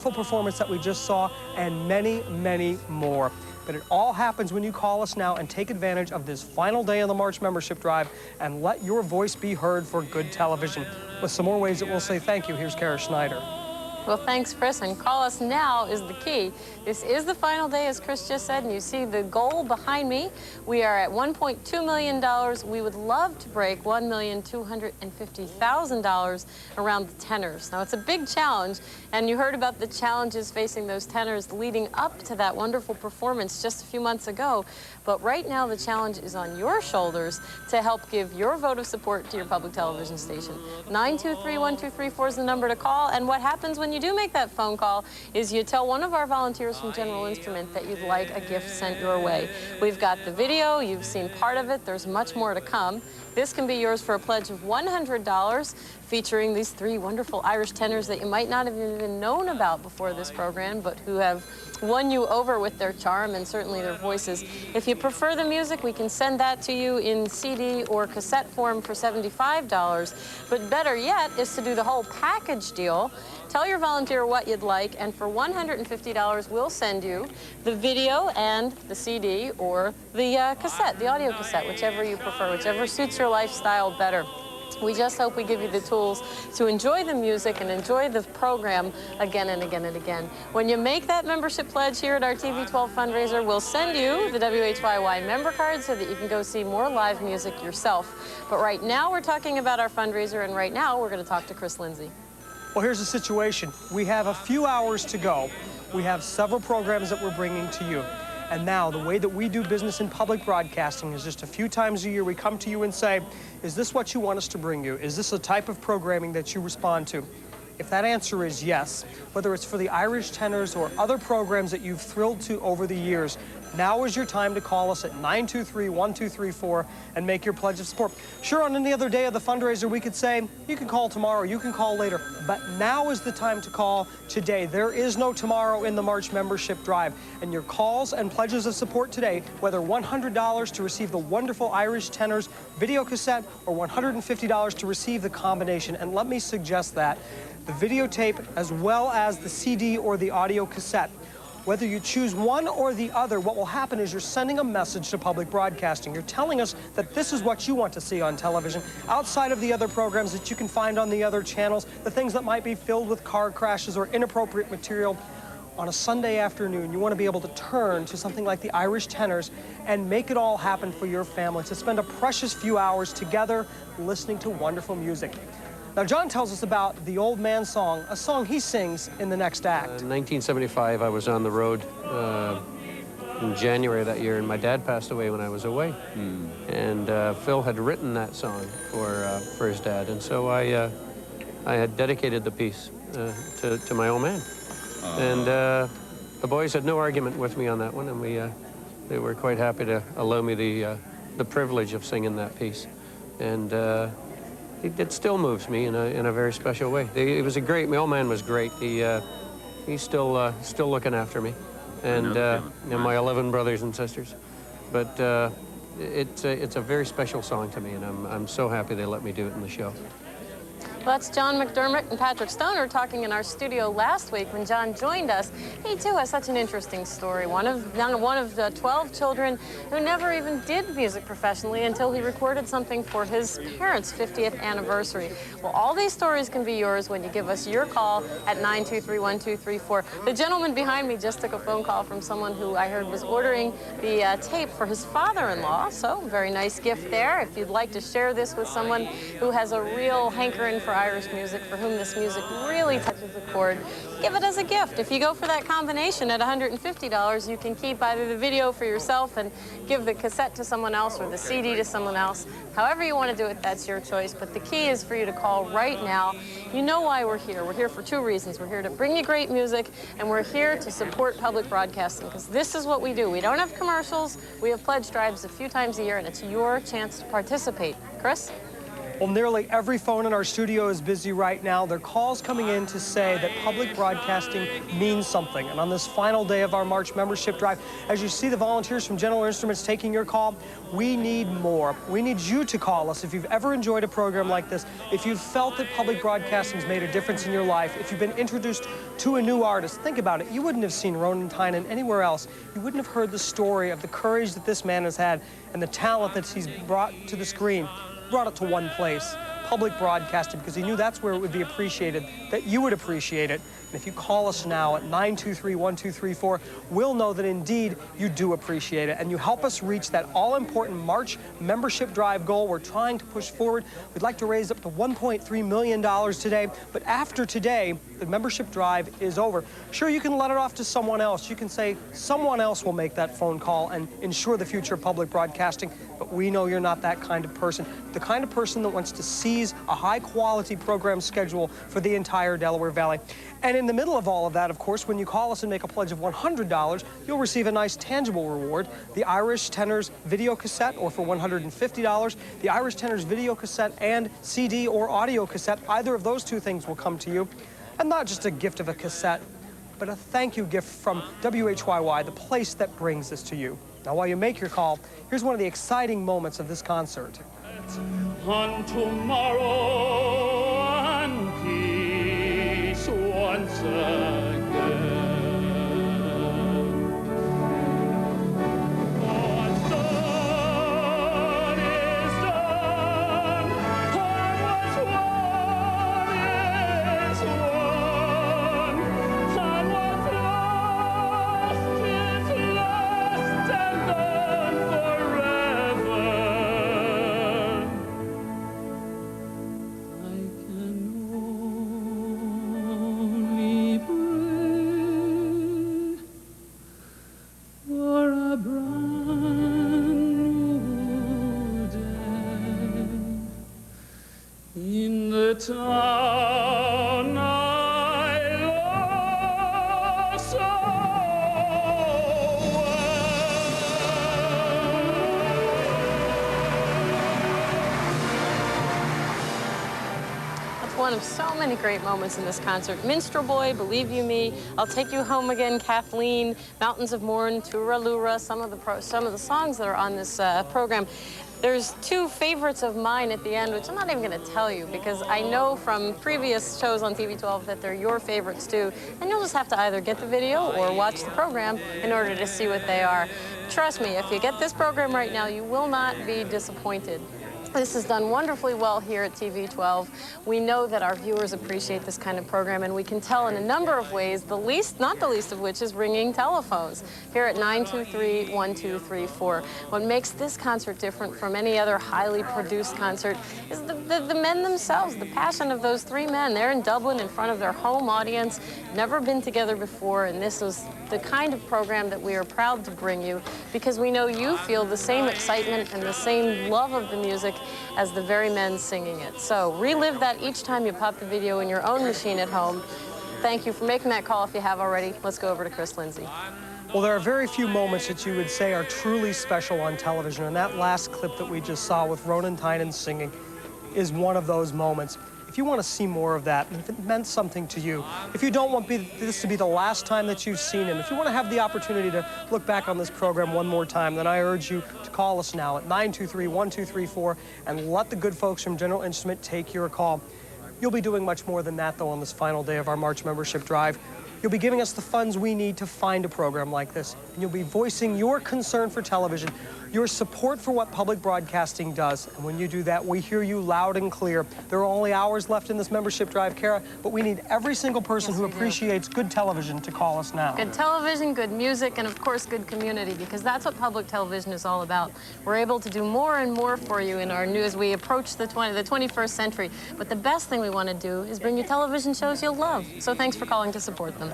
performance that we just saw, and many, many more. But it all happens when you call us now and take advantage of this final day of the March membership drive and let your voice be heard for good television. With some more ways that we'll say thank you, here's Kara Schneider. Well, thanks, Chris, and call us now is the key. This is the final day, as Chris just said, and you see the goal behind me. We are at $1.2 million. We would love to break $1,250,000 around the tenors. Now, it's a big challenge, and you heard about the challenges facing those tenors leading up to that wonderful performance just a few months ago. But right now, the challenge is on your shoulders to help give your vote of support to your public television station. 923-1234 is the number to call, and what happens when you do make that phone call is you tell one of our volunteers from General Instrument that you'd like a gift sent your way. We've got the video, you've seen part of it, there's much more to come. This can be yours for a pledge of $100, featuring these three wonderful Irish tenors that you might not have even known about before this program, but who have won you over with their charm and certainly their voices. If you prefer the music, we can send that to you in CD or cassette form for $75. But better yet is to do the whole package deal. Tell your volunteer what you'd like, and for $150, we'll send you the video and the CD or the cassette, the audio cassette, whichever you prefer, whichever suits your lifestyle better. We just hope we give you the tools to enjoy the music and enjoy the program again and again and again. When you make that membership pledge here at our TV12 fundraiser, we'll send you the WHYY member card so that you can go see more live music yourself. But right now we're talking about our fundraiser, and right now we're going to talk to Chris Lindsay. Well, here's the situation. We have a few hours to go. We have several programs that we're bringing to you. And now, the way that we do business in public broadcasting is just a few times a year we come to you and say, is this what you want us to bring you? Is this the type of programming that you respond to? If that answer is yes, whether it's for the Irish tenors or other programs that you've thrilled to over the years, now is your time to call us at 923-1234 and make your pledge of support. Sure, on any other day of the fundraiser, we could say, you can call tomorrow, you can call later, but now is the time to call today. There is no tomorrow in the March membership drive, and your calls and pledges of support today, whether $100 to receive the wonderful Irish tenors video cassette or $150 to receive the combination, and let me suggest that, the videotape as well as the CD or the audio cassette. Whether you choose one or the other, what will happen is you're sending a message to public broadcasting. You're telling us that this is what you want to see on television, outside of the other programs that you can find on the other channels, the things that might be filled with car crashes or inappropriate material. On a Sunday afternoon, you want to be able to turn to something like the Irish tenors and make it all happen for your family, to spend a precious few hours together listening to wonderful music. Now, John tells us about the Old Man Song, a song he sings in the next act. In 1975, I was on the road in January of that year, and my dad passed away when I was away. And Phil had written that song for his dad, and so I had dedicated the piece to my old man. And the boys had no argument with me on that one, and they were quite happy to allow me the privilege of singing that piece. And it still moves me in a very special way. It was my old man was great. He's still looking after me, and my 11 brothers and sisters. But it's a very special song to me, and I'm so happy they let me do it in the show. Well, that's John McDermott and Patrick Stoner talking in our studio last week when John joined us. He, too, has such an interesting story. One of 12 children who never even did music professionally until he recorded something for his parents' 50th anniversary. Well, all these stories can be yours when you give us your call at 923-1234. The gentleman behind me just took a phone call from someone who I heard was ordering the tape for his father-in-law, so very nice gift there. If you'd like to share this with someone who has a real hankering for Irish music, for whom this music really touches a chord, give it as a gift. If you go for that combination at $150, you can keep either the video for yourself and give the cassette to someone else or the CD to someone else. However you want to do it, that's your choice. But the key is for you to call right now. You know why we're here. We're here for two reasons. We're here to bring you great music, and we're here to support public broadcasting, because this is what we do. We don't have commercials. We have pledge drives a few times a year, and it's your chance to participate. Chris? Well, nearly every phone in our studio is busy right now. There are calls coming in to say that public broadcasting means something. And on this final day of our March membership drive, as you see the volunteers from General Instruments taking your call, we need more. We need you to call us if you've ever enjoyed a program like this, if you've felt that public broadcasting's made a difference in your life, if you've been introduced to a new artist. Think about it. You wouldn't have seen Ronan Tynan anywhere else. You wouldn't have heard the story of the courage that this man has had and the talent that he's brought to the screen. Brought it to one place, public broadcasting, because he knew that's where it would be appreciated, that you would appreciate it. And if you call us now at 923-1234, we'll know that indeed you do appreciate it. And you help us reach that all-important March membership drive goal we're trying to push forward. We'd like to raise up to $1.3 million today. But after today, the membership drive is over. Sure, you can let it off to someone else. You can say someone else will make that phone call and ensure the future of public broadcasting. But we know you're not that kind of person. The kind of person that wants to seize a high-quality program schedule for the entire Delaware Valley. And in the middle of all of that, of course, when you call us and make a pledge of $100, you'll receive a nice tangible reward, the Irish Tenors video cassette, or for $150, the Irish Tenors video cassette and CD or audio cassette. Either of those two things will come to you. And not just a gift of a cassette, but a thank you gift from WHYY, the place that brings this to you. Now, while you make your call, here's one of the exciting moments of this concert. On tomorrow and peace once again. What's done is done, and what's won is won, and what's lost is lost and gone forever. I can only pray for a brand new day in the town I love so That's one of so many great moments in this concert. Minstrel Boy, Believe You Me, I'll Take You Home Again, Kathleen, Mountains of Morn, Tura Lura, some of the songs that are on this program. There's two favorites of mine at the end, which I'm not even going to tell you because I know from previous shows on TV 12 that they're your favorites too. And you'll just have to either get the video or watch the program in order to see what they are. Trust me, if you get this program right now, you will not be disappointed. This is done wonderfully well here at TV 12. We know that our viewers appreciate this kind of program, and we can tell in a number of ways, not the least of which is ringing telephones here at 923-1234. What makes this concert different from any other highly produced concert is the men themselves, the passion of those three men. They're in Dublin in front of their home audience, never been together before, and this was the kind of program that we are proud to bring you because we know you feel the same excitement and the same love of the music as the very men singing it. So relive that each time you pop the video in your own machine at home. Thank you for making that call if you have already. Let's go over to Chris Lindsay. Well, there are very few moments that you would say are truly special on television, and that last clip that we just saw with Ronan Tynan singing is one of those moments. If you want to see more of that, and if it meant something to you, if you don't want this to be the last time that you've seen him, if you want to have the opportunity to look back on this program one more time, then I urge you to call us now at 923-1234 and let the good folks from General Instrument take your call. You'll be doing much more than that, though, on this final day of our March membership drive. You'll be giving us the funds we need to find a program like this, and you'll be voicing your concern for television, your support for what public broadcasting does. And when you do that, we hear you loud and clear. There are only hours left in this membership drive, Kara, but we need every single person who appreciates good television to call us now. Good television, good music, and of course good community, because that's what public television is all about. We're able to do more and more for you in our new as we approach the 21st century. But the best thing we want to do is bring you television shows you'll love. So thanks for calling to support them.